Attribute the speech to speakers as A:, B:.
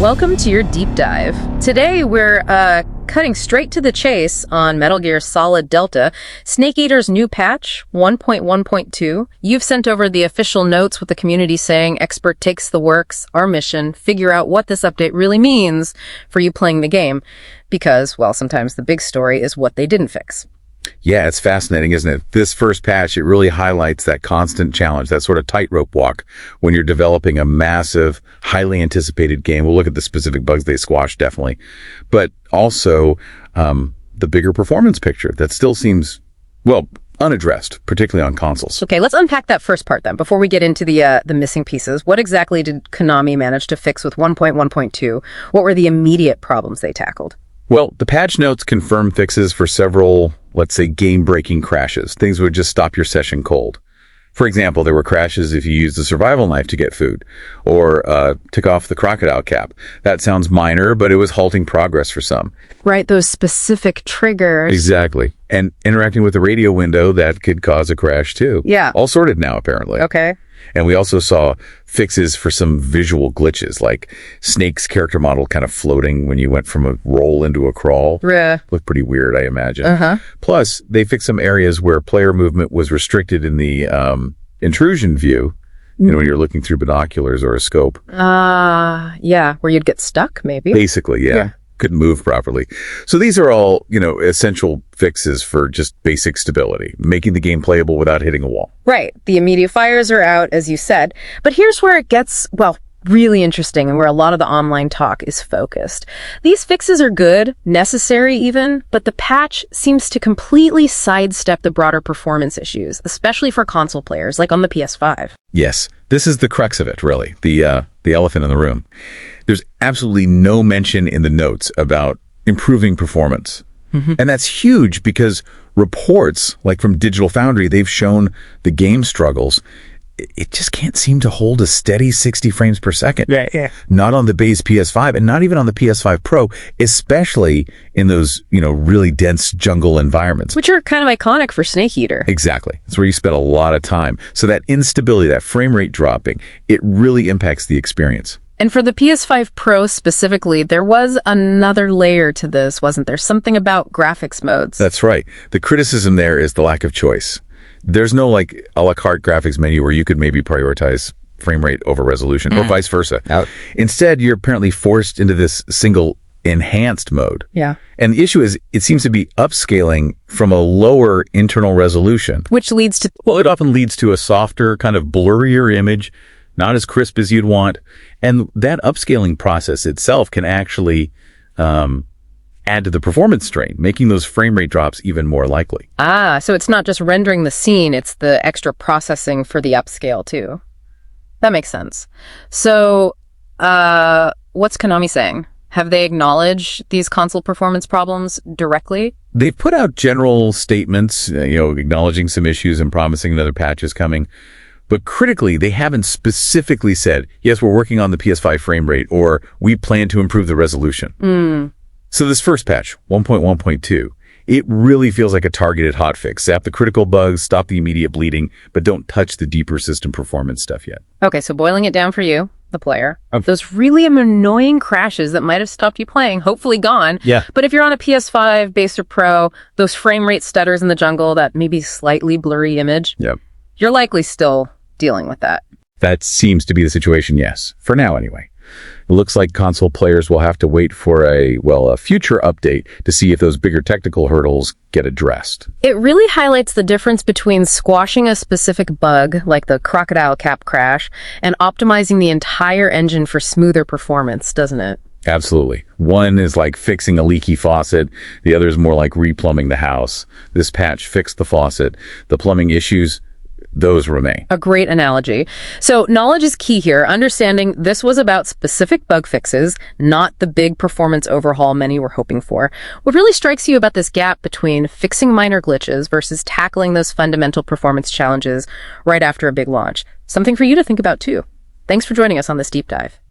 A: Welcome to your deep dive. Today we're cutting straight to the chase on Metal Gear Solid Delta, Snake Eater's new patch 1.1.2. You've sent over the official notes with the community saying expert takes the works, our mission, figure out what this update really means for you playing the game. Because, well, sometimes the big story is what they didn't fix.
B: Yeah, it's fascinating, isn't it? This first patch, it really highlights that constant challenge, that sort of tightrope walk when you're developing a massive, highly anticipated game. We'll look at the specific bugs they squashed, definitely. But also, the bigger performance picture that still seems, well, unaddressed, particularly on consoles.
A: Okay, let's unpack that first part then, before we get into the missing pieces. What exactly did Konami manage to fix with 1.1.2? What were the immediate problems they tackled?
B: Well, the patch notes confirm fixes for several, let's say, game-breaking crashes. Things would just stop your session cold. For example, there were crashes if you used the survival knife to get food, or took off the crocodile cap. That sounds minor, but it was halting progress for some.
A: Right, those specific triggers.
B: Exactly. And interacting with the radio window, that could cause a crash too.
A: Yeah.
B: All sorted now, apparently.
A: Okay.
B: And we also saw fixes for some visual glitches, like Snake's character model kind of floating when you went from a roll into a crawl. Looked pretty weird, I imagine. Plus, they fixed some areas where player movement was restricted in the intrusion view, you know, when you're looking through binoculars or a scope.
A: Yeah, where you'd get stuck, maybe.
B: Basically, yeah. Couldn't move properly. So these are all, you know, essential fixes for just basic stability, making the game playable without hitting a wall.
A: Right. The immediate fires are out, as you said. But here's where it gets, well, really interesting and where a lot of the online talk is focused. These fixes are good, necessary even, but the patch seems to completely sidestep the broader performance issues, especially for console players, like on the PS5.
B: Yes, this is the crux of it, really, the elephant in the room. There's absolutely no mention in the notes about improving performance. And that's huge because reports, like from Digital Foundry, they've shown the game struggles. It just can't seem to hold a steady 60 frames per second.
A: Yeah.
B: Not on the base PS5 and not even on the PS5 Pro, especially in those, you know, really dense jungle environments.
A: Which are kind of iconic for Snake Eater.
B: Exactly. That's where you spend a lot of time. So that instability, that frame rate dropping, it really impacts the experience.
A: And for the PS5 Pro specifically, there was another layer to this, wasn't there? Something about graphics modes.
B: That's right. The criticism there is the lack of choice. There's no like a la carte graphics menu where you could maybe prioritize frame rate over resolution or vice versa. Instead, you're apparently forced into this single enhanced mode.
A: Yeah.
B: And the issue is it seems to be upscaling from a lower internal resolution.
A: Which leads to...
B: Well, it often leads to a softer, kind of blurrier image, not as crisp as you'd want. And that upscaling process itself can actually add to the performance strain, making those frame rate drops even more likely.
A: So it's not just rendering the scene, it's the extra processing for the upscale too. That makes sense. So what's Konami saying? Have they acknowledged these console performance problems directly?
B: They've put out general statements, you know, acknowledging some issues and promising another patch is coming. But critically, they haven't specifically said, yes, we're working on the PS5 frame rate, or we plan to improve the resolution. So this first patch, 1.1.2, it really feels like a targeted hotfix. Zap the critical bugs, stop the immediate bleeding, but don't touch the deeper system performance stuff yet.
A: Okay, so boiling it down for you, the player, those really annoying crashes that might have stopped you playing, hopefully gone.
B: Yeah.
A: But if you're on a PS5, base or Pro, those frame rate stutters in the jungle, that maybe slightly blurry image, you're likely still dealing with that.
B: That seems to be the situation, yes. For now, anyway. It looks like console players will have to wait for a future update to see if those bigger technical hurdles get addressed.
A: It really highlights the difference between squashing a specific bug, like the crocodile cap crash, and optimizing the entire engine for smoother performance, doesn't it?
B: Absolutely. One is like fixing a leaky faucet. The other is more like replumbing the house. This patch fixed the faucet. The plumbing issues, those remain.
A: A great analogy. So knowledge is key here. Understanding this was about specific bug fixes, not the big performance overhaul many were hoping for. What really strikes you about this gap between fixing minor glitches versus tackling those fundamental performance challenges right after a big launch? Something for you to think about too. Thanks for joining us on this deep dive.